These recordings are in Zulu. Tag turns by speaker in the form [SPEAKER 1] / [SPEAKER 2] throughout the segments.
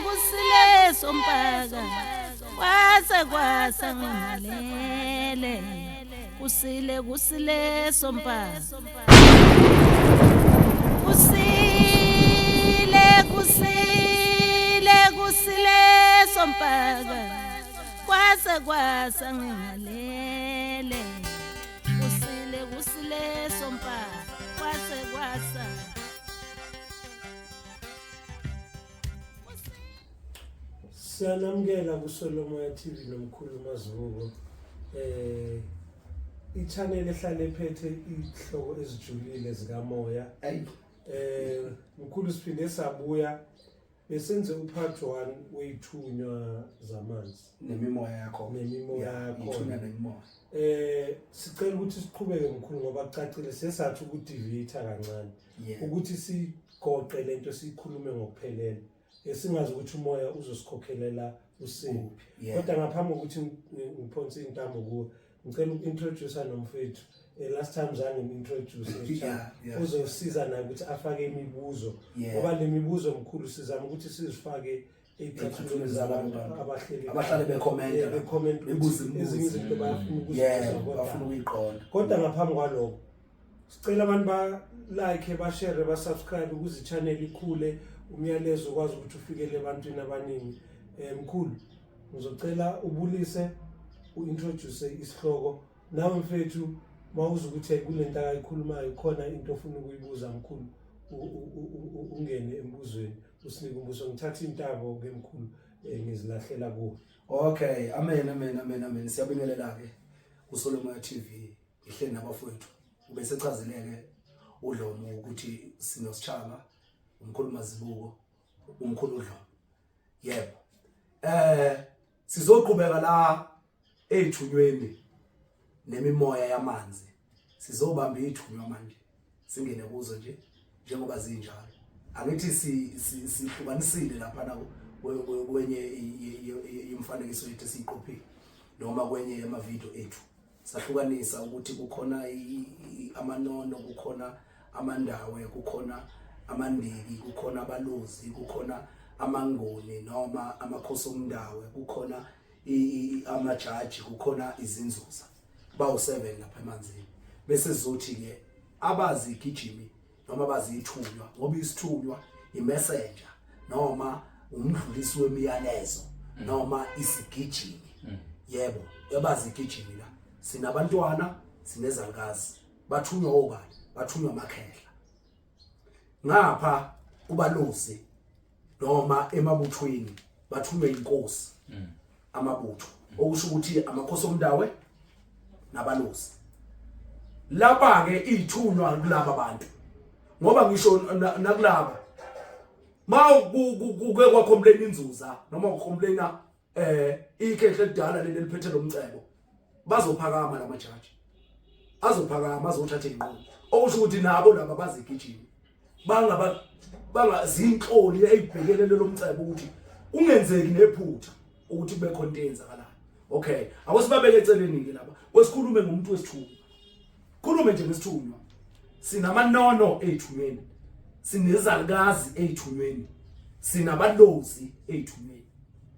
[SPEAKER 1] kusile sompaka kwasa ngalele kusile sompaka kusile sompaka kwasa ngalele kusile sompaka kwasa
[SPEAKER 2] Sanamukela kuSolomoya TV nomkhulu Mazibuko. I-channel ehlala ephethe ihloko ezijulile zikamoya. Mkhulu siphinde sabuya besenze upart 1 wethunywa zamanzi
[SPEAKER 3] nemimoya yakho.
[SPEAKER 2] Ithunywa
[SPEAKER 3] nemimoya.
[SPEAKER 2] Sicela ukuthi siqhubeke mkhulu ngoba kucacile sesathi ukudeviate kancane. Ukuthi sigoqe lento sikhulume ngokuphelele. Esingazi ukuthi umoya uzosikhokhelela usiphi. Kodwa ngaphambi kokuthi ngiphonse intambo kuwe, ngicela ukintroduce nomfethu. Last time zange ngintroduce uzosiza naye ukuthi afake imibuzo. Ngoba le mibuzo mkhulu sizama ukuthi sizifake eqhathweni zabantu
[SPEAKER 3] abahlale becomment
[SPEAKER 2] bebuza ezinye izinto
[SPEAKER 3] bafuna ukuyiqonda.
[SPEAKER 2] Kodwa ngaphambi kwalokho sicela abantu ba like ba-share ba-subscribe ukuze i-channel ikhule. Umyalezo ukwazi ukuthi ufikele ebantwini abaningi. Mkhulu ngizocela ubulise uintroduce isihloko nawe mfethu mawuza ukuthi kulento akayikhulumayo khona into ofuna ukuyibuza mkhulu ungene embuzweni usinike umbuzo. Ngithatha intabo ke mkhulu ngizilahlela kuwe.
[SPEAKER 3] Okay, amen. Siyabingelela ke uSolomoya TV ihleli nabafowethu. Ubese chazeleke uDlomo ukuthi sinositshaba umkhulu Mazibuko umkhulu uDlomo. Yebo. Sizoqhubeka la ethunyweni nemimoya yamanzi. Sizobamba ithunywa manje. Singene kuzo nje njengoba zinjalo. Angithi sihlukanisile lapha na kwenye imfanekiso yethu siqophile noma kwenye amavideo ethu. Sahlukanisa ukuthi kukhona amanono, kukhona amandawe, kukhona amandiki, kukhona abalozi, kukhona amangoni noma amakhosi omndawe, kukhona amajaji, kukhona izinzuza. Bawu7 lapha emanzini. Bese sizothi ke abazi igijimi noma abazi ithunywa ngoba isithunywa imessenger noma umdlulisi wemiyalezo noma isigijimi. Yebo, abazi igijimi la. Sinabantwana, sinezangazi. Bathunywa obani? Bathunywa amakhehla. Ngapha ubalozi noma emabuthweni bathunywa inkosi amabutho okusho ukuthi amakhosi omndawe nabalozi. Lapha ke ithunywa kulaba abantu ngoba ngisho nakulaba kuke kwacomplain inzuza noma ucomplaina ikhehle edala leli liphethe lomcebo bazophakama lamajaji azophakama azothatha inqobo okusho ukuthi nabo laba bazigijima bangazinhloli ezibhekelele lomcebo ukuthi ungenzeki nephutha ukuthi kube khona eyenzakalayo. Okay, awusibabeke eceleni ke lapha wesikhulume ngomuntu wesithunywa. Khulume nje ngesithunywa. Sinamanono ethunyweni, sinezalukazi ethunyweni, sinabalozi ethunyweni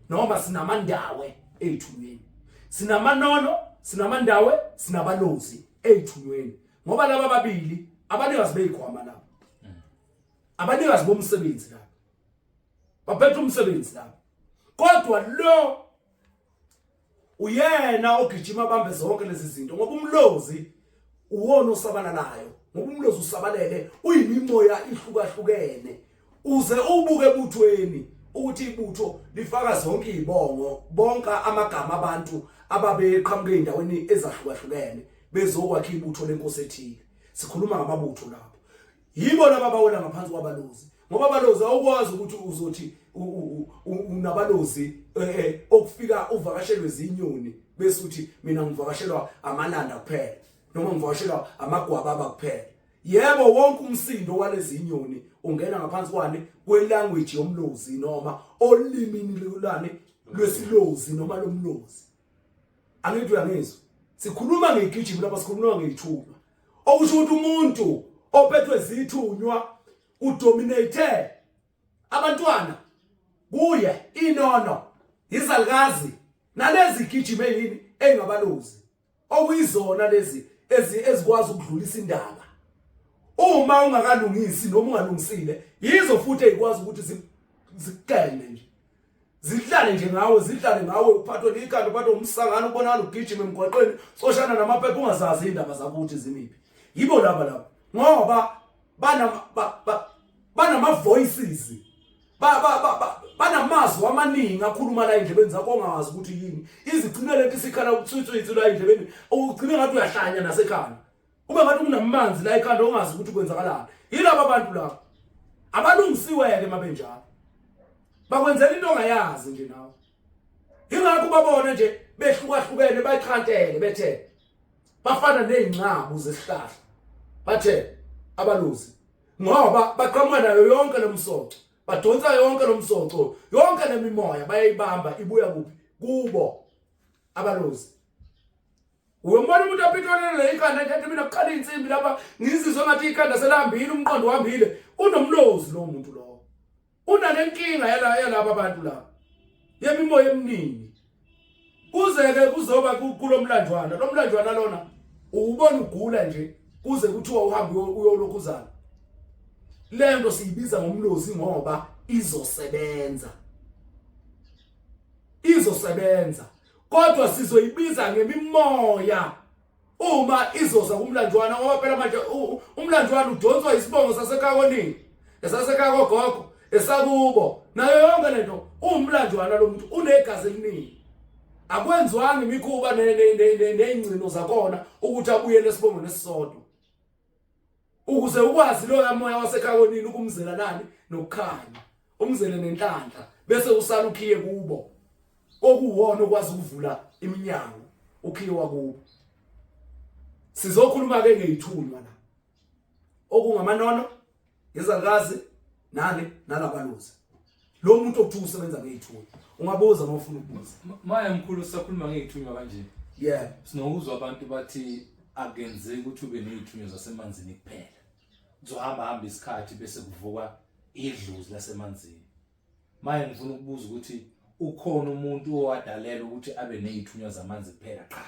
[SPEAKER 3] noma sinamandawe ethunyweni. Sinamanono, sinamandawe, sinabalozi ethunyweni. Ngoba laba babili abanikazi beyikhwama lapha. Abanikazi bomsebenzi lapha. Baphethe umsebenzi lapha. Kodwa lo uyena ogijima bambe zonke lezi zinto ngoba umlozi uwona osabalalayo. Ngoba umlozi usabalele uyimimoya ihlukahlukene. Uze ubuke ebuthweni ukuthi ibutho lifaka zonke izibongo, bonka amagama abantu ababeqhamuke endaweni ezahlukahlukene bezokwakha ibutho lenkosi ethile. Sikhuluma ngamabutho lapho. Yibo laba bawela ngaphansi kwabalozi. Ngoba abalozi awukwazi ukuthi uzothi unabalozi okufika uvakashelwe zinyoni bese uthi mina ngivakashelwa amalanda kuphela noma ngivakashelwa amagwababa kuphela. Yebo, wonke umsindo walezi inyoni ungena ngaphansi kwane kwelanguage yomlozi noma olimini lolane lwesilozi noma lomlozi. Angithi uyangizwa? Sikhuluma ngegijimi lapha, sikhuluma ngeyithunywa. Okusho ukuthi umuntu ophethwe zithunywa udominate abantwana kuye inono izalukazi nalezi gijime yini engabalozi okuyizona lezi ezikwazi ukudlulisa indaba uma ungakalungisi noma ungalungisile yizo futhi ezikwazi ukuthi zikukele nje zihlale nje ngawe uphathwe likhanda uphathwe umsangano ubonana ugijime emgwaqweni soshana namaphepha ungazazi indaba zakuthi zimiphi yibo laba ngoba banama voices banamazwi amaningi akhuluma la endlebeni zakho ongawazi ukuthi yini izigcina lento sikhala ubuthwithwithi la endlebeni ugcina ngathi uyahlanya nasekhanda ube ngathi unamanzi la ekhanda ongazi ukuthi kwenzakalani yilabo abantu labo abalungisiwe ke mabenjalo bakwenzela into ongayazi nje nawe ingakho babone nje behlukahlukene bayikhantele bethe bafana nezingcabu zesihlahla bathe abaluzi ngoba baqhamuka nayo yonke lomsoco badonsa yonke lomsoco yonke lemimoya bayayibamba ibuya kuphi kubo abaluzi uyembona umuntu aphitonele ikhanda nje mina kuqala insimbi lapha ngizizwe ngathi ikhanda selambile umqondo uhambile unomlozi lo muntu lo unanenkinga yalabo abantu la yemimoya eminingi kuzeke kuzoba kulomlandwana lo mlandwana lona ubona ugula nje kuze kuthiwa uhambe uyolokhuzana lento siyibiza ngomlozi ngoba izosebenza kodwa sizoyibiza ngemimoya uma izoza kumlandwana ngoba phela manje umlandwana udonswa isibongo sasekakoni esasekakogoko esakubo nayo yonke lento umlandwana lo muntu unegazi eliningi akwenziwanga imikhuba nezingcino zakona ukuthi abuye lesibongo nesisodwa ukuze ukwazi lo moya wasekhakonini ukumzela nani nokukhanya umzele nenhlanhla bese usala ukhiye kubo okuwona okwazi ukuvula iminyango ukhiwa kubo sizokhuluma ke ngeyithunywa la okungamanono izalukazi nalabaluzi lo muntu okuthi usebenza ngeyithunywa ungabuza uma ufuna ukubuza
[SPEAKER 4] maya mkhulu sakhuluma ngeyithunywa kanje
[SPEAKER 3] yeah
[SPEAKER 4] sinokuzwa abantu bathi akenzeki ukuthi ube nezithunywa zasemanzini kuphela uzohamba isikhathi bese kuvuka idlozi lasemanzini maya ngifuna ukubuza ukuthi ukhona umuntu owadalela ukuthi abe nezithunywa zamanzi kuphela qha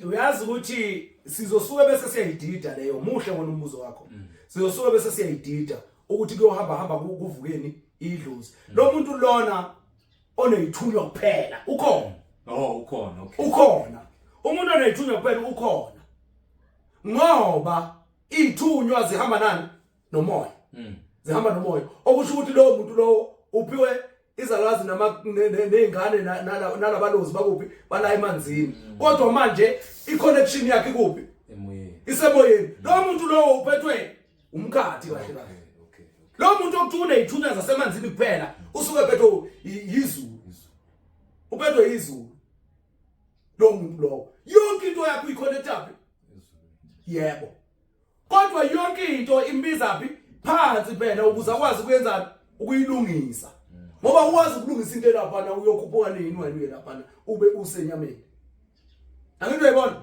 [SPEAKER 3] uyazi ukuthi sizosuka bese siyayidida leyo muhle wona umbuzo wakho sizosuka bese siyayidida ukuthi kuyohamba kuvukeni idlozi lo muntu lona onezithunywa kuphela ukhona
[SPEAKER 4] ukhona okay
[SPEAKER 3] ukhona umuntu onezithunywa kuphela ukhona ngoba izithunywa zihamba nani nomoya zihamba nomoya okusho ukuthi lo muntu lo uphiwe izalukazi nezingane nalabalozi bakuphi bala emanzini kodwa manje iconnection yakhe kuphi
[SPEAKER 4] emoyeni
[SPEAKER 3] isemoyeni lo muntu lo uphethwe umkhathi kahle kahle lo muntu okuthuna izithunywa zasemanzini kuphela usuke phethwe izulu uphethwe izulu lo muntu lo yonke into yakho iconnect up yebo kodwa yonke into imbiza phi phansi phela ukuze akwazi ukwenza ukuyilungisa ngoba ukwazi ukulungisa into lapha na uyokhuphuka nini wena lapha ube usenyameni angizwe uyibona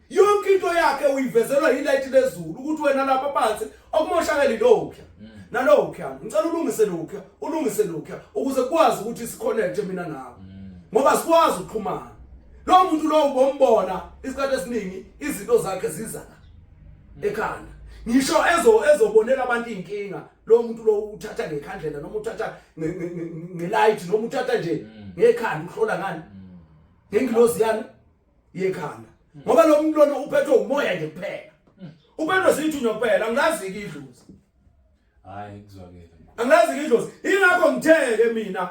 [SPEAKER 3] yonke into yakhe uyivezelwa ilight lezulu ukuthi wena lapha phansi okumoshakala lokho nalokho ngicela ulungise lokho ukuze kwazi ukuthi siconnect mina nawe ngoba sikwazi ukuxhumana lo muntu lo ubombona isikhathi esiningi izinto zakhe ziza ekhanda ngisho ezobonela abantu inkinga lo muntu lo uthatha ngekhandlela noma uthatha ngelight noma uthatha nje ngekhanda uhlola ngani ngengilozi yani yekhanda ngoba lo muntu lona uphethwe umoya nje kuphela uphethwe zithunywa kuphela angazi idlozi
[SPEAKER 4] hayi kuzwakela
[SPEAKER 3] angazi idlozi ingakho ngitheke mina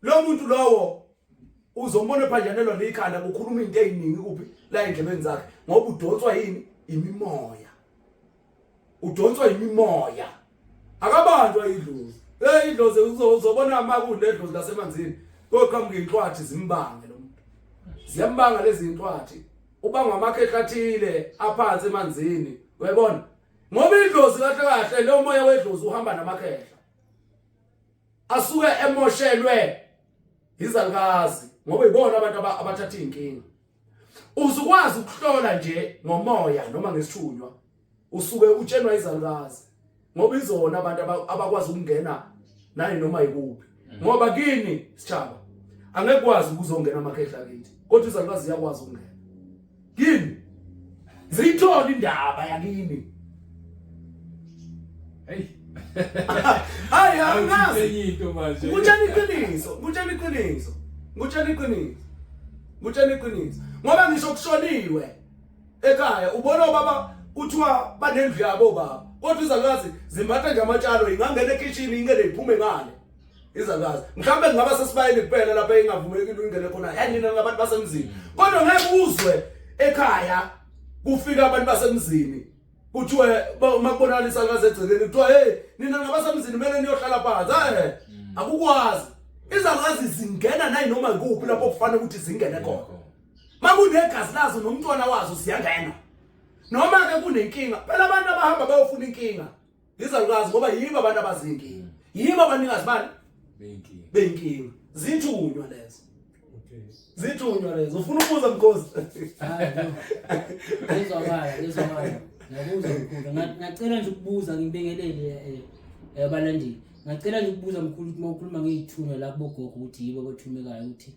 [SPEAKER 3] lo muntu lowo uzombona phanjanelwa likhanda kukhuluma into eziningi kuphi la endlebeni zakhe ngoba udonswa yini imimoya udonswa imimoya akabanjwa idlozi idlozi uzobona amakule edlozi lasemanzini koqhamuka inhlwathi zimbange lo muntu ziyambanga lezi inhlwathi ubanga amakhehlathile aphansi emanzini uyabona ngoba idlozi kahle kahle lo moya wedlozi uhamba namakhehla asuke emoshelwe izalukazi ngoba ibona abantu abathatha inkinga uzukwazi ukuhlola nje ngomoya noma ngesithunywa usuke utshenwa izalukazi ngoba izona abantu abakwazi ukungena naye noma ikuphi ngoba kini sithaba angeke kwazi ukuzongena amakhehla kithi kodwa izalukazi iyakwazi ukungena kini zithola indaba yakini
[SPEAKER 4] hey
[SPEAKER 3] hayi angazi
[SPEAKER 4] into manje
[SPEAKER 3] ngutshela iqiniso ngoba ngisho kushoniwe ekhaya ubona baba kuthiwa banendlu yabo baba kodwa izalukazi zimbatha nje amatshalo ingangena ekitchen ingene iphume ngale izalukazi mhlambe ngaba sesibayeni kuphela lapha engavumelekile ingene khona yanina ngabantu basemzini kodwa ngeke uzwe ekhaya kufika abantu basemzini kuthiwe makubonakala izalukazi egcekeni kuthiwa hey nina ngabasemzini kumele niyohlala phansi akukwazi izalukazi zingena nayi noma ikuphi lapho kufanele ukuthi zingene khona makunegazi lazo nomntwana wazo siyangena noma ke kunenkinga phela abantu abahamba bayofuna inkinga izalukazi ngoba yibo abantu abazinkinga yibo abanikazi bani benkinga zithunywa lezo ufuna ukubuza mkhosi
[SPEAKER 5] ngizwakala ngabuza mkhulu ngacela nje ukubuza ngibingelele abalandeli ngacela nje ukubuza mkhulu ukuthi mawukhuluma ngezithunywa la kubogogo ukuthi yibo abathumekayo ukuthi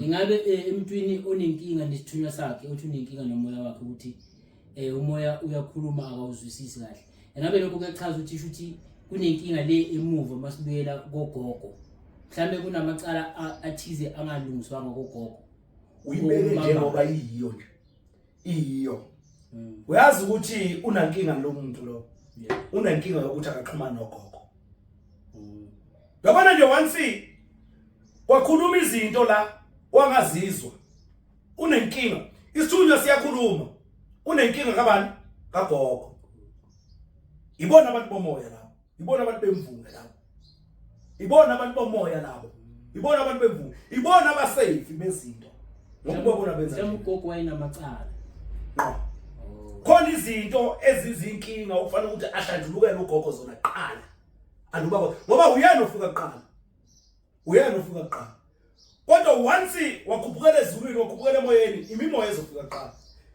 [SPEAKER 5] ingabe emntwini onenkinga nesithunywa sakhe uthi unenkinga nomoya wakhe ukuthi umoya uyakhuluma akawuzwisisi kahle engabe lokho kuyachaza ukuthi kunenkinga le emuva masibuyela kogogo mhlambe kunamacala athize angalungiswanga kogogo
[SPEAKER 3] uyibeke njengoba iyo uyazi ukuthi unankinga lo muntu lo unankinga yokuthi akaxhumana nogogo yabona nje once kwakhuluma izinto la wangazizwa unenkinga isithunywa siyakhuluma unenkinga kabani kagogo ibona abantu bomoya labo ibona abantu bemvunge labo ibona abantu bomoya labo ibona abantu bemvunge ibona abasafe bezinto ngoba bona benza
[SPEAKER 5] ugogo wayinamacala
[SPEAKER 3] khona izinto ezizinkinga ukufanele ukuthi ahlanjulukele ugogo zona qala aluba ngoba uyena ufika qala kodwa once wakhuphukela ezulwini wakhuphukela emoyeni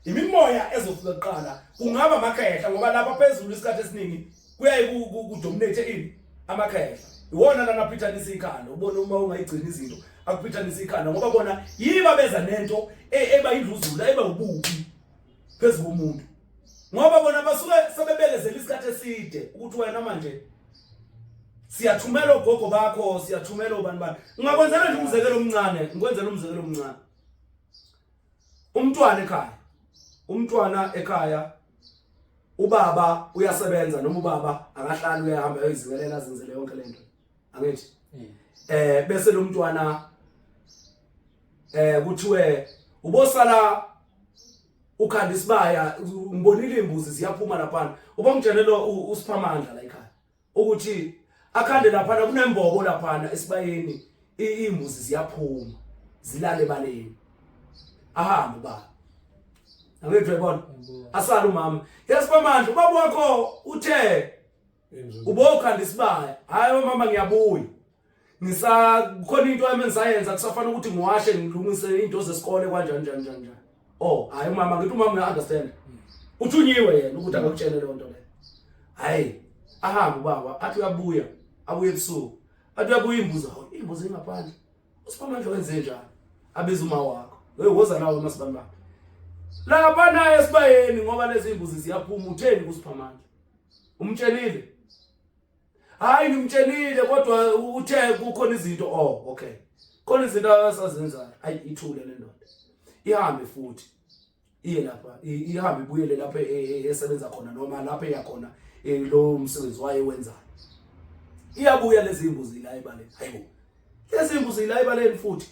[SPEAKER 3] imimoya ezofika qala kungaba amakhehla ngoba lapha phezulu isikhathi esiningi kuyayi kudominate ini amakhehla iwona lana phithanisa ikhanda ubona uma ungayigcina izinto akuphithanisa ikhanda ngoba bona yiba beza nento eba indluzula eba ububi phezulu komuntu ngoba bona basuke sebebekezela isikhathi eside ukuthi wena manje siyathumela ugogo bakho siyathumela ubani ungakwenzela nje umzekelo omncane ngikwenzela umzekelo omncane umntwana ekhaya ubaba uyasebenza noma ubaba akahlali uyahamba uyizimelela azenzele yonke lento angithi bese lo mntwana kuthiwe ubosala ukhanda isibaya ngibonile imbuzi ziyaphuma lapha ubamtshelelo usiphamandla la ekhaya ukuthi akhande lapha kunembobo lapha esibayeni imbuzi ziyaphuma zilale ebaleni ahamba baba angithi uyabona asala umama yesiphamandla ubaba wakho uthe ubokhanda isibaya hayi mama ngiyabuya khona into emenzayenza kusafana ukuthi ngiwashe ngilungise into zesikole kanjani oh hayi mama ngithi umama uya-understand uthunyiwe yena ukuthi akakutshele leyo nto leyo hayi ahamba ubaba athi uyabuya abuye ebusuku athi uyabuya imbuzi ingaphandle usiphamandla wenze njani abiza uma wakho woza nawe masibani bakho lapha naye esibayeni ngoba lezi imbuzi ziyaphuma utheni kusiphamandla umtshelile hayi ngimtshelile kodwa uthe kukhona izinto okay khona izinto asazenzayo ayi ithule le ndoda ihambe futhi iye lapha ihambe ibuyele lapha esebenza khona noma lapha eyakhona lo msebenzi waye wenzayo iyabuya lezi imbuzi la ebaleni hayibo lezi imbuzi la ebaleni futhi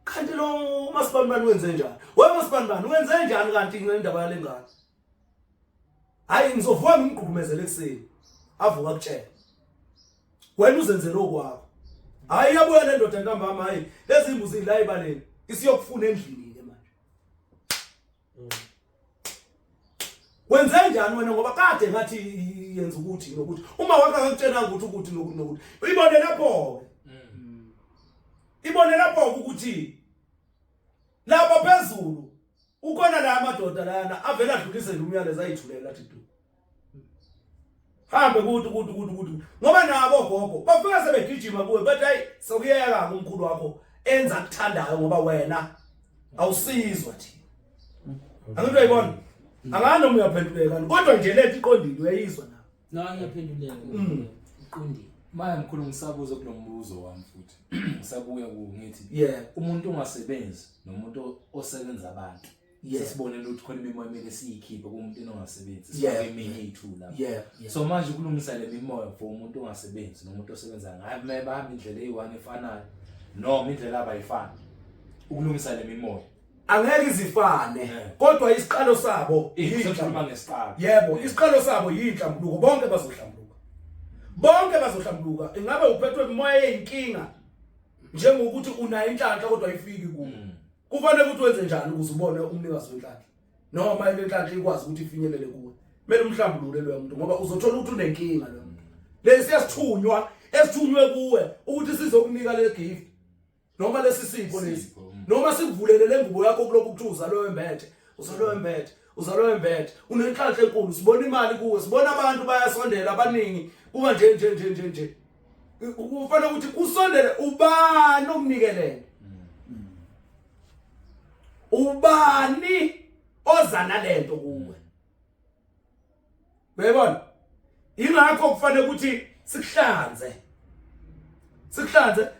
[SPEAKER 3] kanti lo masibani wenze njani masibani wenze njani kanti indaba yale ngane hayi ngizovuka ngimgqugqumezele ekseni avuka kutshela wena uzenzele okwakho hayi yabuya le ndoda ntambama hayi lezi imbuzi la ebaleni isiyokufuna endlini ke manje wenze njani wena ngoba kade ngathi yenza ukuthi nokuthi uma wakho akutshela ukuthi nokuthi ibone lapho ukuthi lapha phezulu ukhona la amadoda lana avela adlulise umyalezo ayithulela athi du hambe kuthi ngoba nabo gogo bafika sebegijima kuwe bathi hayi sokuyeka umkhulu wakho enza kuthandayo ngoba wena awusizwa thina angithi uyayibona angani noma uyaphenduleka kodwa nje lethi iqondile uyayizwa na
[SPEAKER 5] la ngiyaphenduleka iqondile
[SPEAKER 4] manje mkhulu ngisabuza kulombuzo wami futhi ngisabuya ngithi
[SPEAKER 3] yeah
[SPEAKER 4] umuntu ongasebenzi nomuntu osebenza abantu sesibonile ukuthi khona imimoya emele siyikhiphe kumuntu ongasebenzi sifake eminye iy'thula so manje ukulungisa le mimoya for umuntu ongasebenzi nomuntu osebenza ngayo kumele bahambe indlela eyi-one efanayo noma indlela abayifani ukulungisa le mimoya
[SPEAKER 3] angeke izifane kodwa isiqalo sabo
[SPEAKER 4] sikhuluma ngesiqalo
[SPEAKER 3] yebo isiqalo sabo yinhlambuluko bonke bazohlambuluka ingabe uphethwe imimoya yeyinkinga njengokuthi unayo inhlanhla kodwa ayifiki kuwe kufanele ukuthi wenze njani ukuze ubone umnikazi wenhlanhla noma ile nhlanhla ikwazi ukuthi ifinyelele kuwe kumele umhlambulule lo muntu ngoba uzothola ukuthi unenkinga lo muntu lesi esithunywe kuwe ukuthi sizokunika le gift noma lesi sipho lesi noma sikuvulele le ngubo yakho kuloko ukuthi uzalo embethe unenhlanhla enkulu sibona imali kuwe sibona abantu bayasondela abaningi kuba nje kufanele ukuthi kusondele ubani omnikelele ubani ozana lento kuwe uyabona ingakho kufanele ukuthi sikuhlanze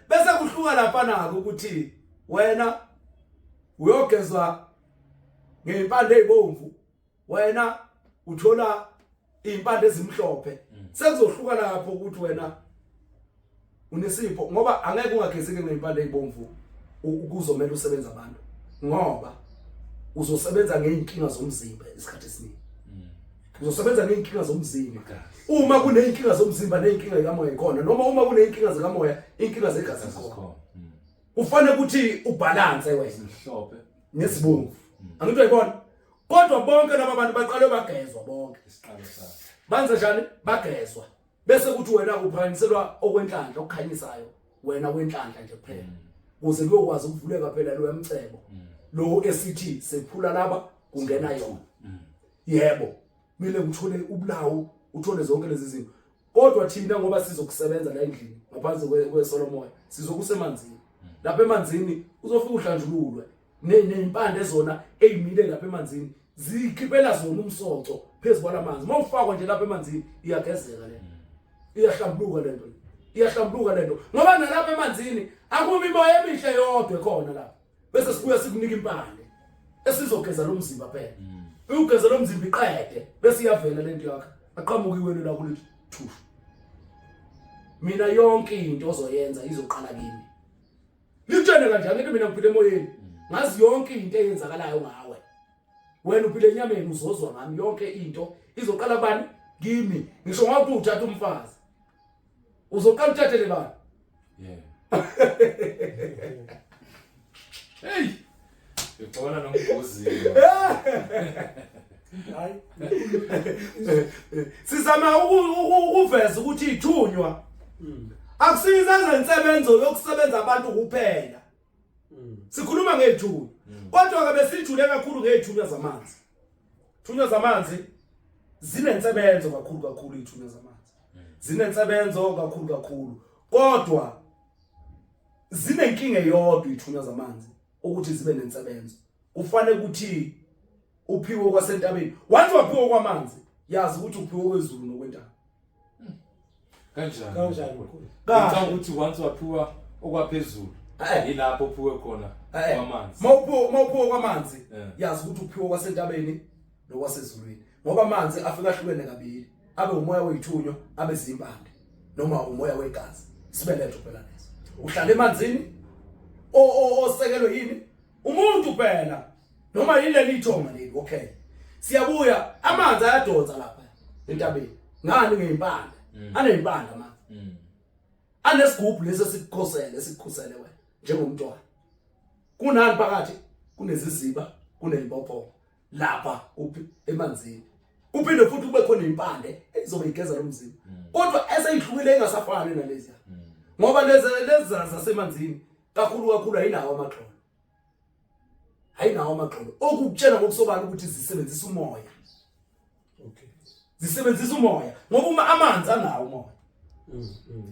[SPEAKER 3] bese kuhluka lapha nako ukuthi wena uyogezwa ngeimpande ezibomvu wena uthola impande ezimhlophe sekuzohluka lapho ukuthi wena unesipho ngoba angeke ungagezeke ngeimpande ezibomvu ukuzomela usebenza abantu ngoba uzosebenza ngeinkinga zomzimba isikhathi esiningi uzosebenza ngeinkinga zomzimba uma kuneyinkinga zomzimba neyinkinga zikamoya ikhona noma uma kuneyinkinga zikamoya inkinga zegazi zikhona kufanele ukuthi ubalance wena
[SPEAKER 4] mhlophe
[SPEAKER 3] nesibomvu angithi uyayibona kodwa bonke laba bantu baqale bagezwa bonke
[SPEAKER 4] isiqalo sakhe
[SPEAKER 3] banze njani bagezwa bese kuthi wena uphanyiselwa okwenhlanhla okukhanyisayo wena wenhlanhla nje kuphela ukuze kuyokwazi ukuvuleka phela lo yamcebo lo esithi sephula laba kungena yona yebo mele uthole ubulawo uthole zonke lezi zinto kodwa thina ngoba sizokusebenza la endlini ngaphansi kweSolomoya sizokusemanzini lapha emanzini uzofika uhlanjululwe nezimpande zona ezimile lapha emanzini zikhiphela zona umsoco phezulu kwalamanzi mawufakwa nje lapha emanzini iyagezeka le iyahlambuluka lento ngoba nalapha emanzini akumi imoya emihle yodwa khona lapha bese sibuya sikunika impande esizogeza lo mzimba phela uyugeza lo mzimba iqede bese iyavela lento yakhe aqhamuka iwele lakho lithi thushu mina yonke into ozoyenza izoqala kimi likutshene kanjani into mina ngiphile emoyeni ngazi yonke into eyenzakalayo ngawe wena uphile enyameni uzozwa ngami yonke into izoqala bani kimi ngisho ngathi uthatha umfazi uzoqala uthathele bani
[SPEAKER 4] hey ngibona nomgozi
[SPEAKER 2] hayi
[SPEAKER 3] sizama ukuveza ukuthi ithunywa akusiza ngensebenzo yokusebenza abantu kuphela sikhuluma ngethunywa kodwa ke besijule kakhulu ngethunywa zamanzi thunywa zamanzi zinensebenzo kakhulu ithunywa zamanzi zinensebenzo kakhulu kodwa zinenkinga yodwa ithunywa zamanzi ukuthi zibe nensebenzo kufanele ukuthi uphiwe kwasentabeni wathi waphiwa kwamanzi yazi ukuthi uphiwe kwezulu nokwentaba
[SPEAKER 4] kanjani
[SPEAKER 2] mkhulu
[SPEAKER 4] kanjani ukuthi once waphiwa okwaphezulu yilapho uphiwe khona kwamanzi
[SPEAKER 3] mawuphiwe kwamanzi yazi ukuthi uphiwe kwasentabeni nokwasezulwini ngoba amanzi afika ahlukene kabili abe umoya wethunywa abe zimpande noma umoya wegazi sibeletho phela leso uhlala emanzini osekelwe yini umuntu phela noma yileli ithonga leli okay siyabuya amanzi ayadonsa lapha entabeni ngani ngeimpande anezimpande amanzi anesigubhu lesi sikukhosele wena njengomntwana kunani phakathi kuneziziba kunezimbopho lapha emanzini kuphinde futhi kube khona impande ezobe igeza lo mzimba kodwa eseyihlukile engasafani nalezi ngoba lezi zasemanzini kakhulu ayinawo amaxolo okukutshela ngokusobala ukuthi zisebenzisa umoya
[SPEAKER 2] okay
[SPEAKER 3] zisebenzisa umoya ngoba uma amanzi anawo umoya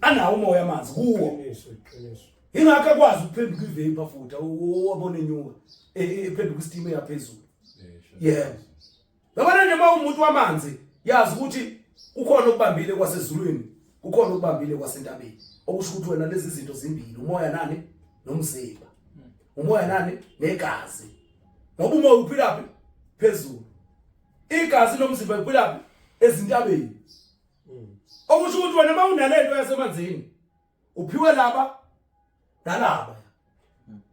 [SPEAKER 3] anawo umoya amanzi kuwo
[SPEAKER 2] Iqiniso.
[SPEAKER 3] ingakho akwazi ukuphenduka ivapor futhi wabona enyuka ephenduka isitime yaphezulu yebo yabona noma umuntu wamanzi yazi ukuthi ukhona okubambile kwasezulwini ukhona okubambile kwasentabeni okusho ukuthi wena lezi zinto zimbili umoya nani nomzimba umoya nani negazi ngoba umoya uphilaphi phezulu igazi nomzimba uphilaphi ezintabeni okusho ukuthi wena mawunalento yasemanzini uphiwe laba nalaba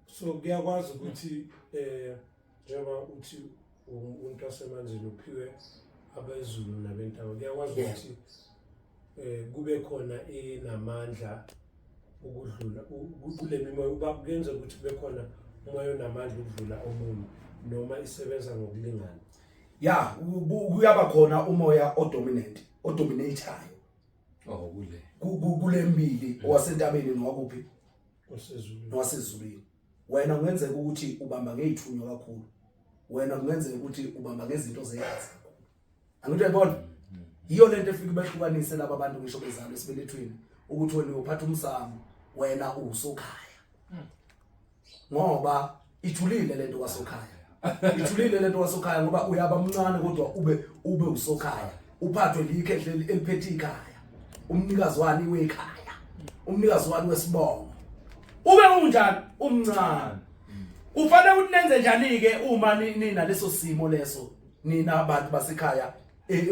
[SPEAKER 2] So kuyakwazi ukuthi njengoba uthi umuntu wasemanzini uphiwe abezulu nabentaba kuyakwazi ukuthi kube khona enamandla ukudlula kule mimoya uba kuyenza ukuthi kube khona umoya onamandla ukudlula omunye noma isebenza ngokulingana.
[SPEAKER 3] ya kuyaba khona umoya odominateayo kule mbili owasentabeni nowakuphi wasezulwini wena kungenzeka ukuthi ubamba ngezithunywa kakhulu wena kungenzeka ukuthi ubamba ngezinto zegazi angithi uyabona yiyo lento efika behlukanise laba bantu ngisho bezalo esibelethweni ukuthi wena uphatha umsamo wena usokhaya ngoba ithulile lento wasokhaya ngoba uyaba mncane kodwa ube usokhaya uphathwe likhe eliphethe ikhaya umnikazi wani wekhaya umnikazi wani wesibongo ube unjani umncane ufanele ukuthi nenze njani ke uma nina leso simo leso nina abantu basekhaya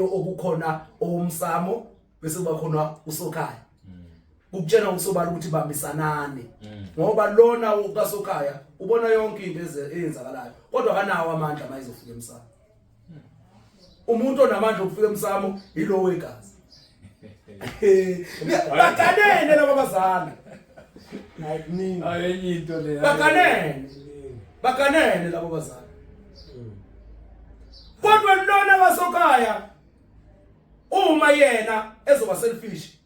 [SPEAKER 3] okukhona omsamo bese kuba khona usokhaya ukutshena usobala ukuthi bambisanane ngoba lona ukasokhaya ubona yonke into eyenzakalayo kodwa kanawo amandla mayizofika emsamo umuntu onamandla ukufika emsamo yilo wegazi bakanene laba bazana
[SPEAKER 4] ayenye into le
[SPEAKER 3] bakanene labo bazana kodwa lona kasokhaya uma yena ezoba selfish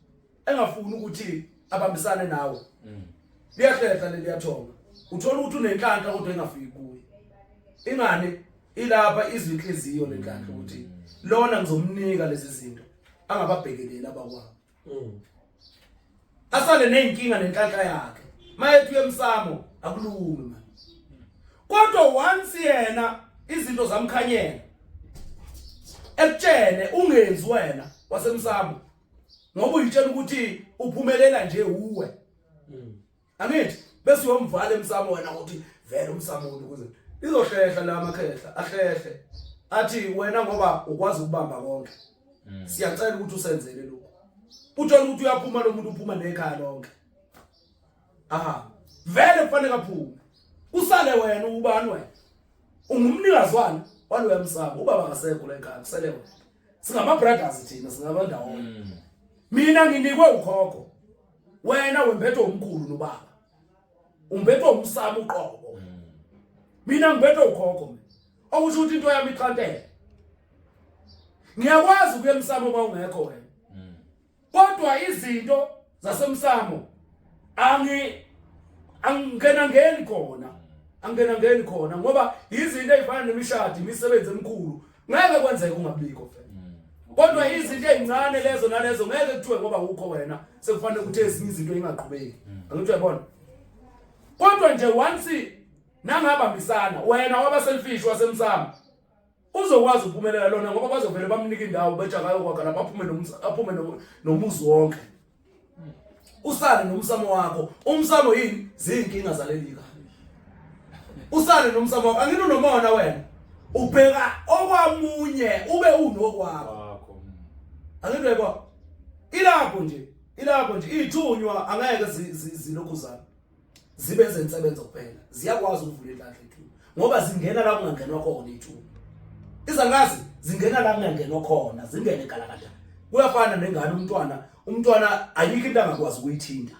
[SPEAKER 3] engafuni ukuthi abambisane nawe liyahletha leliyathonga uthola ukuthi unenhlanhla kodwa engafiki kuye ingane ilapha izinhliziyo lenhlanhla ukuthi lona ngizomnika lezi zinto angababhekeleli abakwabo asale nenkinga nenhlanhla yakhe mayethu emsamo akulungi man kodwa once yena izinto zamkhanyela ekutshene ungenzi wena wasemsamo ngoba uyitshela ukuthi uphumelela nje uwe angithi bese uyomvala emsamo wena ukuthi vele umsamo ukuze izohlehla la makhehla ahlehle athi wena ngoba ukwazi ukubamba konke siyacela ukuthi usenzele lokho uthola ukuthi uyaphuma lo muntu uphuma nekhaya lonke aha vele kufanele kaphume usale wena ubani wena ungumnikazi wani wemsamo ubaba akasekho la ekhaya kusele wena singama brothers thina singabandawonye mina nginikwe ukhokho wena wembethe umkhulu nobaba umbethe umsamo uqobo mina ngibethe ukhokho okusho ukuthi into yami iqhantele ngiyakwazi ukuya emsamo bawungekho wena kodwa izinto zasemsamo angena ngeni khona ngoba izinto ezifana nemishado imisebenzi emikhulu ngeke kwenzeke ungabikho kodwa izinto ezincane lezo nalezo ngeke kuthiwe ngoba ukho wena sekufanele ukuthi ezinye izinto ingaqhubeki angithi uyabona kodwa nje once nangabambisana wena waba selfish wasemsamo uzokwazi ukuphumelela lona ngoba bazovele bamnika indawo beja ngayo kwakhe lapha aphume nomuzi wonke usale nomsamo wakho umsamo yini zinkinga zalelika usale nomsamo wakho angino nomona wena ubheka okwamunye ube unokwakho angino yebo ilapho nje ithunywa angeke zilokhuzana zibe zensebenzo kuphela ziyakwazi ukuvula inhlanhla ethu ngoba zingena la kungangenwa khona ithunywa izangazi zingena la kungangenwa khona zingene kalakada kuyafana nengane umntwana ayikho into angakwazi ukuyithinta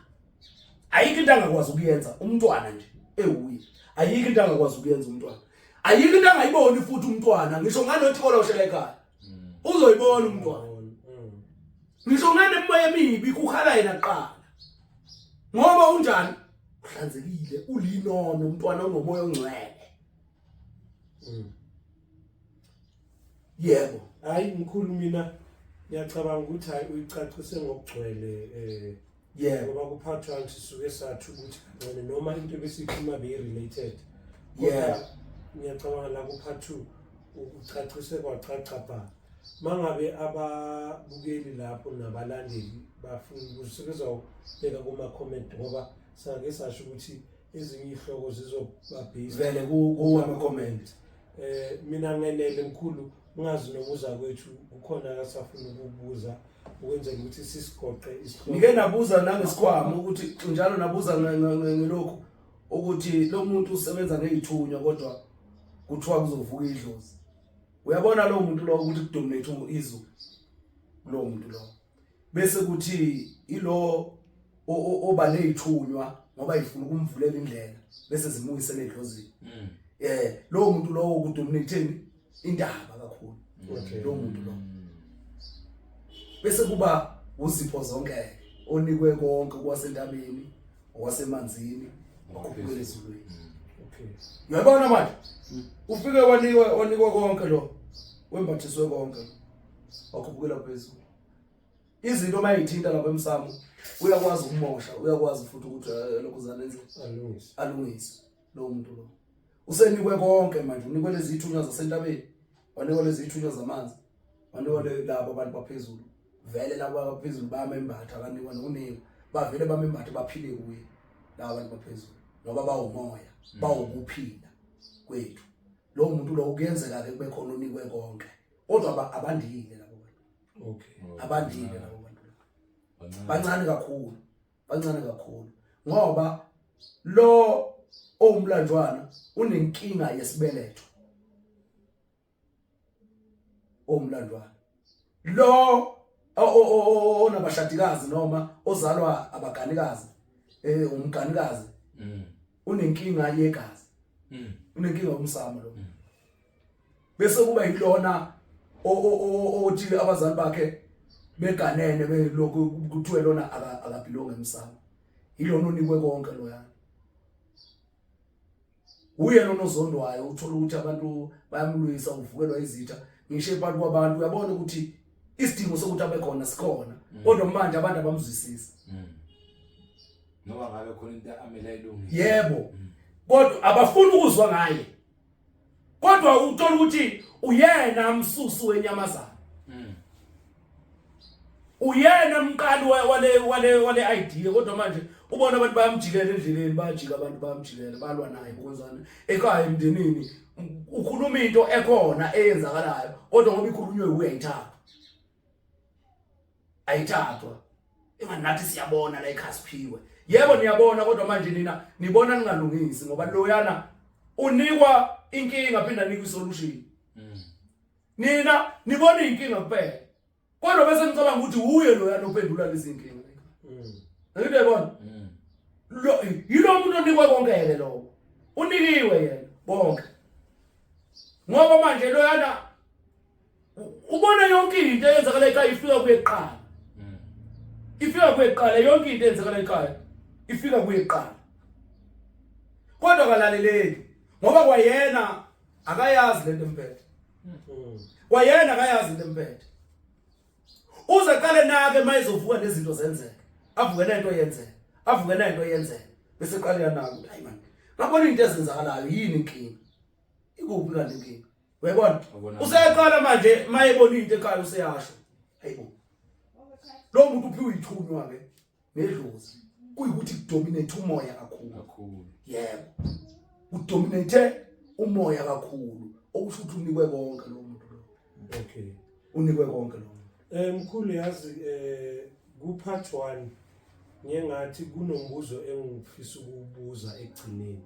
[SPEAKER 3] ayikho into angakwazi ukuyenza umntwana nje ewuye ayikho into angakwazi ukuyenza umntwana ayikho into angayiboni futhi umntwana ngisho nganothi koloshela ekhaya uzoyibona umntwana ngisho ngane moya emibi kukhala yena kuqala ngoba unjani uhlanzekile ulinono umntwana onomoya ongcwele yebo
[SPEAKER 2] Hayi mkhulu mina ngiyacabanga ukuthi hayi uyicacise ngokugcwele
[SPEAKER 3] yebo
[SPEAKER 2] ngoba ku-part 1 sisuke sathi ukuthi ngone noma into ebesiyikhuluma beyi-related
[SPEAKER 3] Yeah.
[SPEAKER 2] ngiyacabanga la ku-part 2 ucacise kwacaca bha mangabe ababukeli lapho nabalandeli bafuna ukuthi sebezawubeka kuma-comment ngoba sake sasho ukuthi ezinye ihloko zizoba-based
[SPEAKER 3] vele kuwama-comment
[SPEAKER 2] mina ngenele mkhulu ungazi nobuza kwethu kukhona akasafuna ukubuza ukwenzela ukuthi sisigoqe
[SPEAKER 3] ngike nabuza nangesikhwama ukuthi njalo nabuza ngelokhu ukuthi lo muntu usebenza ngeyithunywa kodwa kuthiwa kuzovuka idlozi uyabona lo muntu lo ukuthi kudominate izulu lo muntu lo bese kuthi ilo oba nezithunywa ngoba ifuna ukumvulela indlela bese zimuyise nedlozini lo muntu lo ukudominate indaba kakhulu lo muntu lo bese kuba uzipho zonke onikwe konke kwasentabeni okwasemanzini okuphelele ezulwini
[SPEAKER 2] okay
[SPEAKER 3] uyabona manje ufike wanikwa konke lo wembathiswe konke wakhupukela phezulu izinto mayithinta lapha emsamo uyakwazi ukumosha uyakwazi futhi ukuthi lokho zanenze alungise lo muntu lo usenikwe konke manje unikwe lezi ithunywa zasentabeni wanikwe lezi ithunywa zamanzi wanikwe labo abantu baphezulu vele labo abaphezulu bayamembatha kanikwa nokunika bavele bamembathe baphile kuye labo abantu baphezulu ngoba bawumoya bawukuphila kwethu lo muntu lo kuyenzeka ke kube khona unikwe konke kodwa abandile labo bantu
[SPEAKER 2] okay
[SPEAKER 3] abandile labo bantu bancane kakhulu ngoba lo omlanjwana unenkinga yesibeletho omlandwana lo onabashadikazi noma ozalwa abaganikazi umganikazi unenkinga yegazi unenkinga umsamo lo bese kuba yilona othi abazali bakhe beganene belokhu kuthiwe lona akabhilonga emsamo ilona unikwe konke lo yana uye lona ozondwayo uthola ukuthi abantu bayamlwisa uvukelwa izitha ngisho abantu kwabantu uyabona ukuthi isidingo sokuthi abekhona sikhona kodwa manje abantu abamzwisisi
[SPEAKER 4] noma ngabe khona into amela ilungu
[SPEAKER 3] yebo kodwa abafuni ukuzwa ngaye kodwa uthola ukuthi uyena umsusu wenyamazana uyena umqali wale idea kodwa manje ubona abantu bayamjikela endleleni bayajika abantu bayamjikela balwa naye ukwenzana ekhaya emndenini ukhuluma into ekhona eyenzakalayo kodwa ngoba ikhulunywe uyayithatha ayithathwa enganathi siyabona la ekhasiphiwe yebo niyabona kodwa manje nina nibona ningalungisi ngoba loyana unikwa inkinga phinda nikwe isolution nina nibona inkinga kuphela kodwa bese ngicabanga ukuthi uye loyana ophendula lezi inkinga ngiyibona lo yilo muntu onikwe konke lo unikiwe yena bonke ngoba manje loyana ubona yonke into eyenzakala ekhaya ifika kuyeqala ifika kuyeqala yonke into eyenzakala ekhaya ifika kuyeqala kodwa kalaleleki ngoba kwayena akayazi lento emphethe kwayena akayazi lento emphethe uze qale nake mayizovuka nezinto zenzeka avuke nento yenzeka avuke nento yenzeka bese qale yanako hayi man ngabona into ezenzakalayo yini inkinga ikuphi kanti inkinga uyabona useqala manje mayebona into ekhaya useyasho hayibo lo muntu uphiwe ithunywa ke nedlozi kuyikuthi kudominate umoya kakhulu yebo udominate umoya kakhulu okusho ukuthi unikwe konke lo muntu lo
[SPEAKER 2] okay
[SPEAKER 3] unikwe konke lo
[SPEAKER 2] mkhulu yazi ku-part 1 ngiyengathi kunombuzo engifisa ukubuza ekugcineni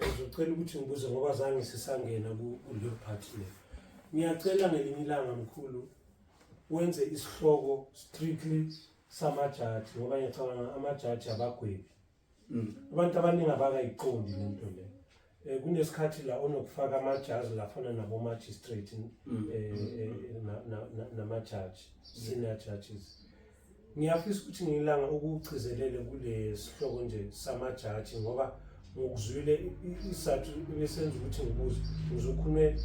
[SPEAKER 2] uzocela ukuthi ngibuze ngoba zange sisangena kuleyo part le ngiyacela ngelinye ilanga mkhulu wenze isihloko strictly samajaji ngoba ngiyacabanga amajaji abagwebi abantu abaningi abakayiqondi lento le kunesikhathi la onokufaka amajaji lafana nabo magistrate namajaji senior judges ngiyafisa ukuthi ngilanga ukugcizelele kule sihloko nje samajaji ngoba ngokuzwile isathu besenza ukuthi ngibuze ngizokhulume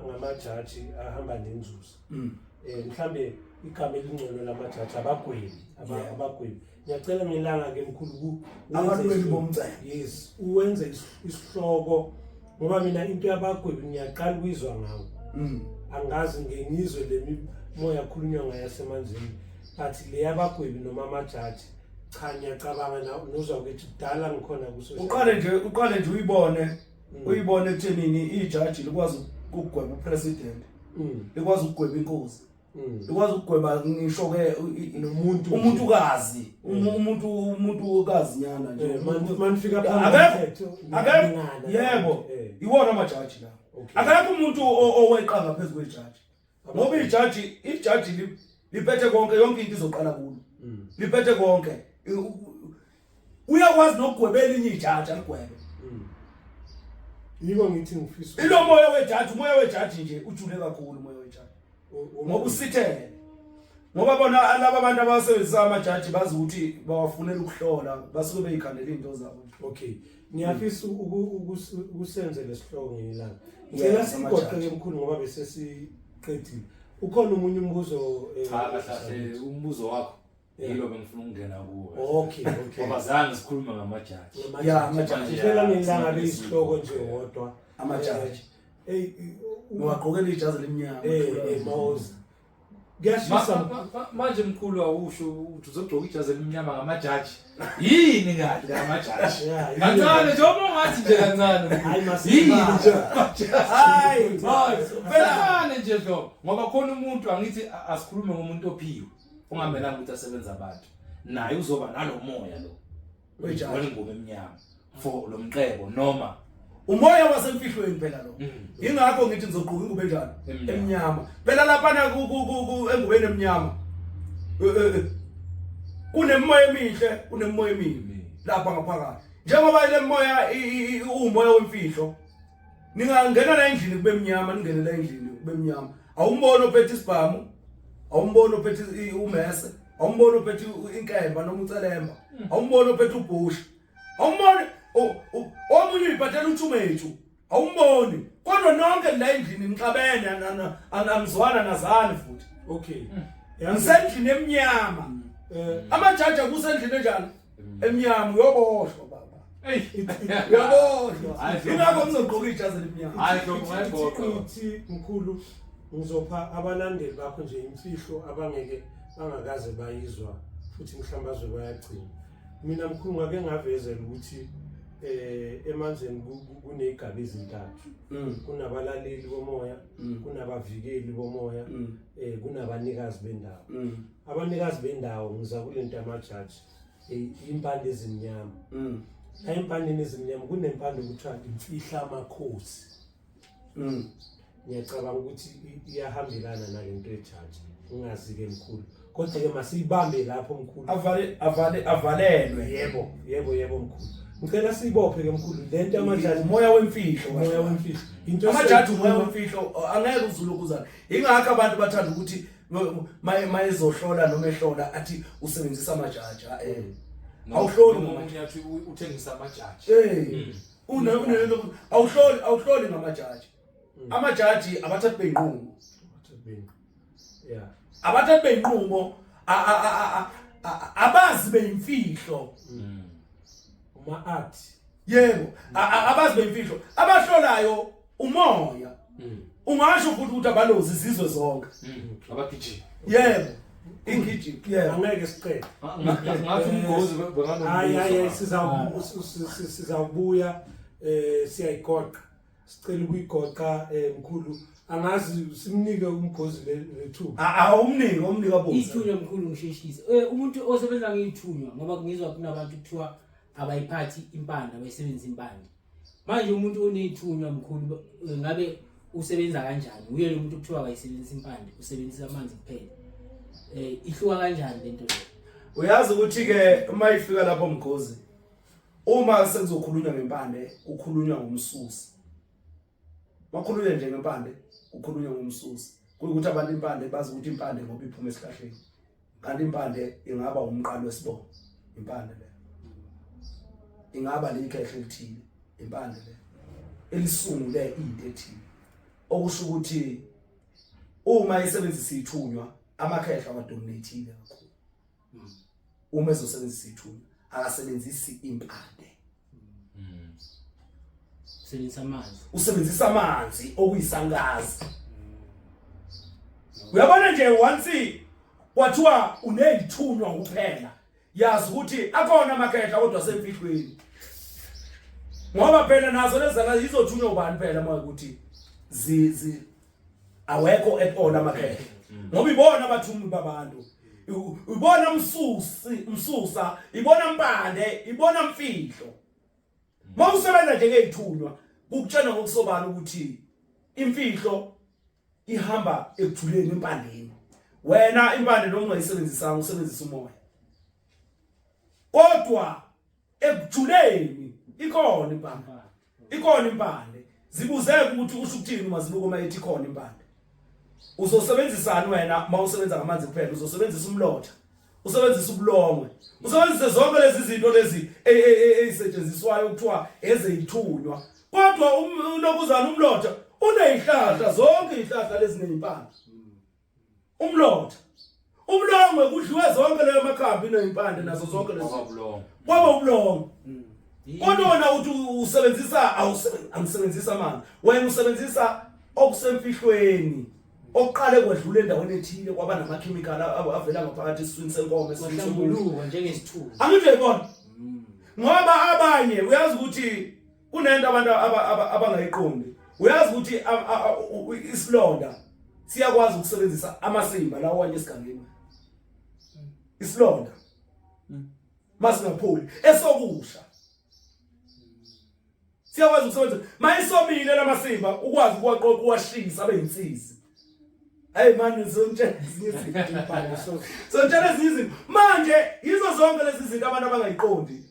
[SPEAKER 2] ngamajaji ahamba nenzuzo mhlambe igama elingcono lamajaji abagwebi abagwebi ngiyacela ngelanga ke mkhulu
[SPEAKER 3] Abalweli bomthetho.
[SPEAKER 2] yes uwenze isihloko ngoba mina into yabagwebi ngiyaqala ukuyizwa ngawo angazi ngengizwe moya khulunywa ngayasemanzini but le yabagwebi noma amajaji cha ngiyacabanga nozwa ukuthi kudala ngikhona kuso
[SPEAKER 3] uqale nje uyibone ekuthenini ijaji likwazi ukugweba upresident likwazi ukugweba inkosi likwazi ukugweba ngisho ke umuntukazi nyana nje
[SPEAKER 2] manifika
[SPEAKER 3] akekho yebo iwona amajaji la akekho umuntu oweqanga phezulu kwejaji ngoba ijaji liphethe konke yonke into izoqala kulo liphethe konke uyakwazi nokugwebela inye ijaji aligwebe
[SPEAKER 2] yiko ngithi ngifisa
[SPEAKER 3] ilo moya wejaji nje ujule kakhulu umoya wejaji ngoba usithele ngoba bona laba abantu abasebenzisa amajaji bazi ukuthi bawafunela ukuhlola basuke beyikhandela into zabo.
[SPEAKER 2] Okay ngiyafisa ukusenze lesihloko ngilana ngicela sigoqe emkhulu ngoba bese siqedile ukhona umunye umbuzo
[SPEAKER 4] cha kahle umbuzo wakho yilo bengifuna ukungena kuwo.
[SPEAKER 2] Okay
[SPEAKER 4] ngoba zange sikhuluma ngamajaji
[SPEAKER 2] amajaji phela ngilanga lesihloko nje wodwa
[SPEAKER 3] amajaji ungaqhokela ijazi lemnyama
[SPEAKER 2] mawuza kuyashisa
[SPEAKER 4] manje mkhulu awusho ukuthi uzogqoka ijazi elimnyama ngamajaji yini kahle ngamajaji kancane nje ongathi nje kancane
[SPEAKER 2] hayi masiba
[SPEAKER 3] hayi
[SPEAKER 4] phela nje lo ngoba khona umuntu angithi asikhulume ngomuntu ophiwe ongamelanga ukuthi asebenza abantu naye uzoba nalo moya lo wejaji ingoma emnyama for lo mqebo noma
[SPEAKER 3] umoya wasemfihlweni phela lo ingakho ngithi ngizogqoka ingubo enjani emnyama phela lapha engubeni emnyama kunemoya emihle lapha ngaphakathi njengoba le moya umoya wemfihlo ningangena la endlini kube emnyama ningene la endlini kube emnyama awumboni ophethe isibhamu awumboni ophethe umese awumboni ophethe inkemba noma ucelemba awumboni ophethe ubhushi awumboni omunye uyiphathela uThumethu awumboni kodwa nonke la endlini nixabene anamzwana nazani futhi.
[SPEAKER 2] Okay
[SPEAKER 3] yasendlini emnyama amajaji akusendlini enjani emnyama uyoboshwa baba uyoboshwa ingakho ngizogqoka ijazi elimnyama
[SPEAKER 4] hayi ngoba
[SPEAKER 2] ithi mkhulu ngizopha abalandeli bakho nje imfihlo abangeke bangakaze bayizwa futhi mhlawumbe bazwe bayagcina mina mkhulu ngake ngavezela ukuthi emanzini kunezigaba ezintathu kunabalaleli bomoya kunabavikeli bomoya kunabanikazi bendawo abanikazi bendawo ngiza kulento yamajaji impande ezimnyama la impandeni ezimnyama kunempande ukuthiwa imfihla amakhosi ngiyacabanga ukuthi iyahambelana nalento ejaji ungazi-ke mkhulu kodwa ke masiyibambe lapho mkhulu
[SPEAKER 3] avalelwe
[SPEAKER 2] yebo mkhulu ngicela siyibophe ke mkhulu lento yamajaji
[SPEAKER 3] umoya wemfihlo amajaji umoya wemfihlo angeke uzulu kuzana ingakho abantu bathanda ukuthi mayezohlola noma ehlola athi usebenzisa amajaji awuhloli
[SPEAKER 4] umuntu yathi uthengisa amajaji
[SPEAKER 3] awuhloli ngamajaji amajaji abathathu benqumo abathathu benqumo abazi beyimfihlo
[SPEAKER 2] uma-art
[SPEAKER 3] yebo abazi beyimfihlo abahlolayo umoya ungasho futhi ukuthi abalozi izizwe zonke
[SPEAKER 4] abagijima
[SPEAKER 3] yebo ingijima yebo
[SPEAKER 2] angeke siqede
[SPEAKER 4] ngathi umgozi
[SPEAKER 2] hayi sizawubuya siyayigoqa sicela ukuyigoqa mkhulu angazi simnike umgozi lethuba
[SPEAKER 3] awumnika bosi
[SPEAKER 5] ithunywa mkhulu ngisheshisa umuntu osebenza ngithunywa ngoba ngizwa kunabantu kuthiwa abayiphathi impande abayisebenzisa impande manje umuntu onethunywa mkhulu ngabe usebenza kanjani uye lo muntu kuthiwa abayisebenzisa impande usebenzisa amanzi kuphela ihluka kanjani lento le
[SPEAKER 3] uyazi ukuthi ke uma ifika lapho mgozi uma sekuzokhulunywa ngempande kukhulunywa ngomsusi makhulunywa nje ngempande kukhulunywa ngomsusi kuyukuthi abantu impande bazi ukuthi impande ngoba iphuma esihlahleni kanti impande ingaba umqalo wesibongo impande le ingaba likhehle elithile impande le elisungule into ethile okusho ukuthi uma esebenzisa ithunywa amakhehla awadominateile kakhulu. Uma ezosebenzisa ithunywa akasebenzisi impande. Usebenzisa amanzi okuyisangazi. Uyabona nje once kwathiwa unezithunywa kuphela yazi ukuthi akona amakhehla kodwa semfihlweni. Ngoba phela nazo lezana izothunywa ubani phela uma ukuthi awekho at all amakhehla. Ngoba ibona abathumi babantu. Ibona umsusa, ibona mpande, ibona mfihlo. Mawusebenza nje ngezithunywa ukutshela ngokusobala ukuthi imfihlo ihamba ekuthuleni impandeni. Wena impande noma ungayisebenzisanga usebenzisa umoya. Kodwa ekuthuleni ikhona impande. Ikhona impande. Zibuzeke ukuthi usho ukuthini uma zibuka uma ethi ikhona impande. Uzosebenzisana wena mawusebenza ngamanzi kuphela, uzosebenzisa umlotha, usebenzisa ubulongwe, usebenzise zonke lezi zinto lezi ezisetshenziswayo ukuthiwa ezeyithunywa. Kodwa unokuzana umlotha unezihlahla zonke izihlahla lezi nezimpande. Umlotha, ubulongwe kudliwe zonke leyo makhambi nezimpande nazo zonke lezi ubulongwe. Kwaba ubulongwe. Kodwa uthi usebenzisa awusebenzisa amanzi. Wena usebenzisa okusemfihlweni. Oqale kwedlula endaweni ethile kwaba namakhemikhali avela ngaphakathi esiswini senkomo
[SPEAKER 5] esihlambuluko njengesithuko.
[SPEAKER 3] Angithi uyibona? Ngoba abanye uyazi ukuthi kunento abantu abangayiqondi. Uyazi ukuthi isilonda siyakwazi ukusebenzisa amasimba lawo wanye esigangeni. Isilonda masingapholi esokusha. Siyakwazi ukusebenzisa mayisomile lamasimba ukwazi ukuwaqoqa uwashisa abe insisi. Hey man uzongitshela ezinye izinto. Songitshela ezinye izinto. Manje yizo zonke lezi zinto abantu abangayiqondi.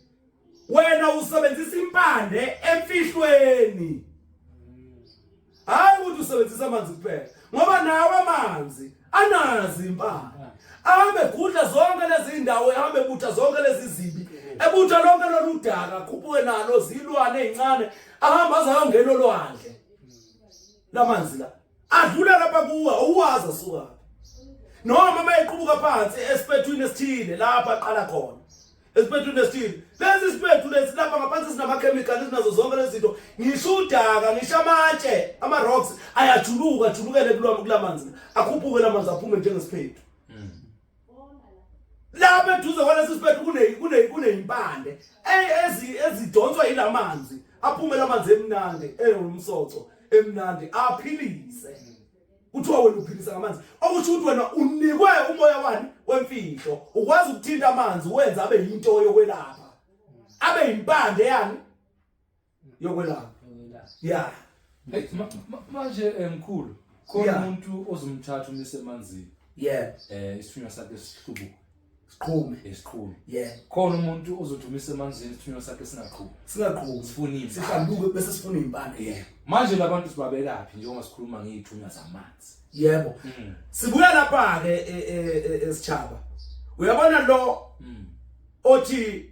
[SPEAKER 3] Wena usebenzisa impande emfihlweni. Hayi ukuthi usebenzisa amanzi kuphela. Ngoba nawo amanzi anazi impande. Ahambe gudla zonke lezi ndawo, ahambe butha zonke lezi zibi. Ebutha lonke loludaka, khuphuke nalo zilwane ezincane, ahamba azayongena olwandle. Lamanzi la adlula lapha kuwa uwaza suka. Noma mayiqubuka phansi esipethweni esithile lapha aqala khona. Esipethweni esithile. Lezi siphethu lesi lapha ngaphansi sinamakhemikhali sinazo zonke lezi zinto. Ngisho udaka, ngisho amatshe, ama rocks ayajulukele kulamanzi. Akhuphuke lamanzi aphume njengesiphethu. Lapha eduze kwalesi siphethu kunezimpande ezidonswa ilamanzi. Aphume lamanzi emnandi, enomsoco. Emnandi aphilise. Kuthiwa wena uphilisa ngamanzi. Okusho ukuthi wena unikwe umoya wani wemfihlo. Ukwazi ukuthinta amanzi wenza abe yinto yokwelapha. Abe impande yani yokwelapha. Yeah.
[SPEAKER 4] Manje emkhulu khona umuntu ozomthatha umise emanzini.
[SPEAKER 3] Yeah.
[SPEAKER 4] Isithunywa sakhe sihlubuka.
[SPEAKER 3] Siqhume. Yeah.
[SPEAKER 4] Khona umuntu ozothumisa emanzini isithunywa sakhe singaqhubi. Sifuna impande.
[SPEAKER 3] Sihlambuke bese sifuna impande.
[SPEAKER 4] Yeah. Manje labantu sibabelaphi njengoba sikhuluma ngezithunywa zamanzi.
[SPEAKER 3] Yebo. Sibuya lapha ke esichaba. Uyabona lo othi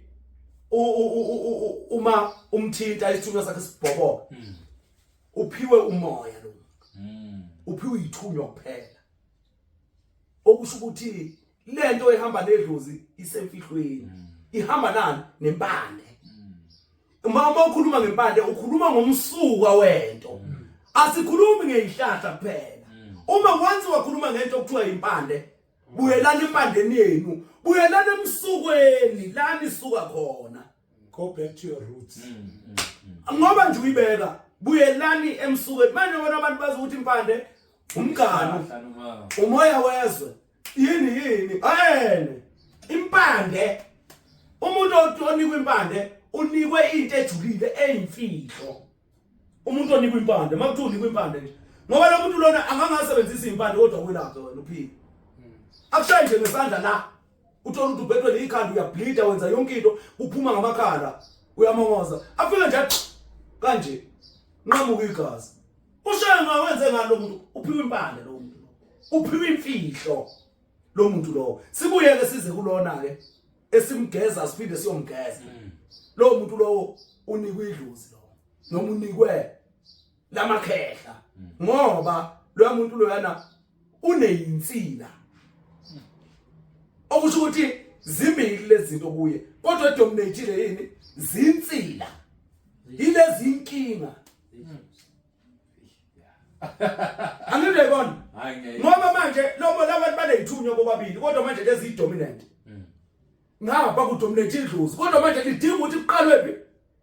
[SPEAKER 3] uma umthinta isithunywa sakhe sibhoboka. Uphiwe umoya lo. Uphiwe ithunywa kuphela. Okusho ukuthi lento ehamba nedlozi isemfihlweni. Ihamba nani nempande. Uma ukhuluma ngempande ukhuluma ngomsuka wento. Asikhulumi ngezihlahla kuphela. Uma once wakhuluma ngento okuthiwa impande, buyelana impandeni yenu, buyelana emsukweni, lana isuka khona.
[SPEAKER 2] Go back to your roots.
[SPEAKER 3] Ngoba nje uyibeka, buyelani emsukweni. Manje bona abantu bazi ukuthi impande umganu, umoya wezwe. Yini ayene impande umuntu onikwe impande unikwe into ejulile eyimfihlo. Umuntu onikwe impande makuthi unikwe impande nje ngoba lo muntu lona angangasebenzisa impande kodwa kwelapha wena uphila. Akushaye nje ngesandla la uthola ukuthi ubhethwe likhanda uyableeda wenza yonke into uphuma ngamakhala uyamongoza afike nje kanje nqamuka igazi. Ushaye ngawenze ngalo muntu uphiwe impande lo muntu. Uphiwe imfihlo. Lo muntu lo sibuyeke size kulona ke esimgeza siphinde siyomgeza. Lo muntu lo unikwe idlozi lo noma unikwe lamakhehla ngoba lo muntu lo yana uneyinsila okusho ukuthi zimbili lezi zinto kuye kodwa dominate yini zinsila yilezi inkinga angiyibona ngoba manje lobo labantu baneyithunywa bobabili kodwa manje lezi dominant ngapha ku dominate idlozi kodwa manje lidinga ukuthi kuqalwe phi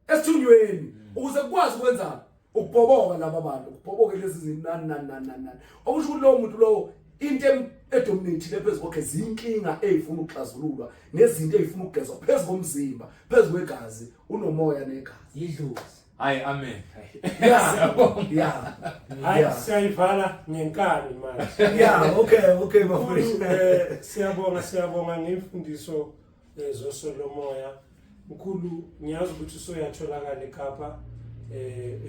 [SPEAKER 3] esithunyweni ukuze kukwazi ukwenza ukubhoboka laba bantu ukubhoboka lezi zinani okusho ukuthi lo muntu lo into edominate lephezulu kwakhe zinkinga ezifuna ukuxazululwa nezinto ezifuna ukugezwa phezulu komzimba phezulu kwegazi unomoya negazi
[SPEAKER 5] idlozi
[SPEAKER 4] hayi amen
[SPEAKER 2] hayi siyayivala ngenkani manje
[SPEAKER 3] okay bafowethu
[SPEAKER 2] siyabonga ngemfundiso zosolomoya mkhulu ngiyazi ukuthi soyatholakala eKapa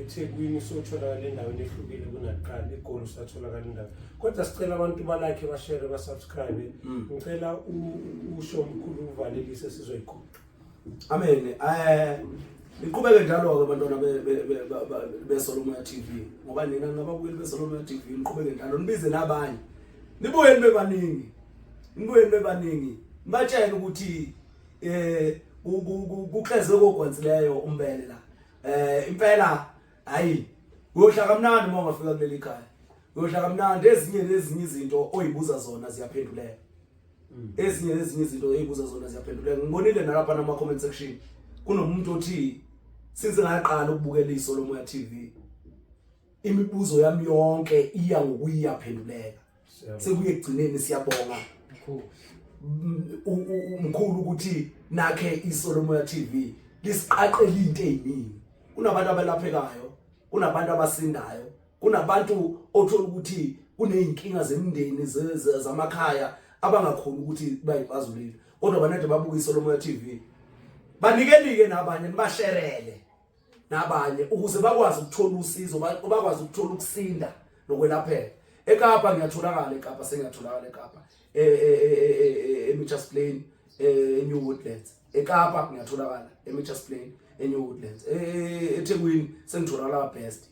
[SPEAKER 2] eThekwini sotholakala endaweni ehlukile kunakuqala eGoli usatholakala indawo kodwa sicela abantu balike bashare basubscribe ngicela usho mkhulu uvalelise sizoyikhona
[SPEAKER 3] amen iqhubeke njalo ke abantwana beSolomoya TV ngoba nina ngababukeli beSolomoya TV niqhubeke njalo nibize nabanye nibuyeni bebaningi batshela ukuthi kukleze kokwenzileyo umbele la impela hayi uyohlaka kamnandi uma ungafika kuleli khaya uyohlaka kamnandi ezinye izinto oyibuza zona ziyaphenduleka ezinye izinto oyibuza zona ziyaphenduleka ngibonile nalapha nama comment section kunomuntu othi since ngaqala ukubukela iSolomoya TV imibuzo yami yonke iya ngokuyaphenduleka sekuye egcineni siyabonga umkhulu ukuthi nakhe iSolomoya TV lisiqaqela into eziningi kunabantu abalaphekayo kunabantu abasindayo kunabantu othola ukuthi kuneyinkinga zemindeni zamakhaya abangakhona ukuthi bayixazulule kodwa banade babuka iSolomoya TV banikelike nabanye nibasherele nabanye ukuze bakwazi ukuthola usizo bakwazi ukuthola ukusinda nokwelapheka eKapa ngiyatholakala eKapa sengiyatholakala eKapa eMitchells Plain eNew Woodlands eKapa ngiyatholakala eMitchells Plain eNew Woodlands eThekwini sengitholakala best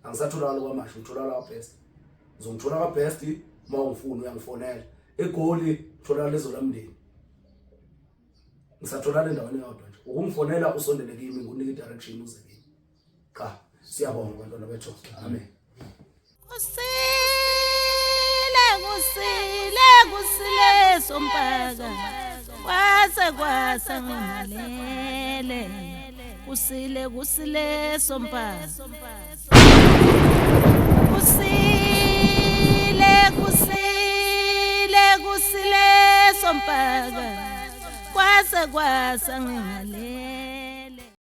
[SPEAKER 3] angisatholakala kwamasho ngitholakala best ngizongithola best uma ungifuna uyangifonela eGoli thola lezo lamndeni ngisatholakala endaweni yodwa nje ukungifonela usondele kimi ngunike direction uze kimi cha siyabonga abantwana bethu amen
[SPEAKER 1] kusile sompaka kwasa ngalele kusile sompaka kusile sompaka kwasa ngalele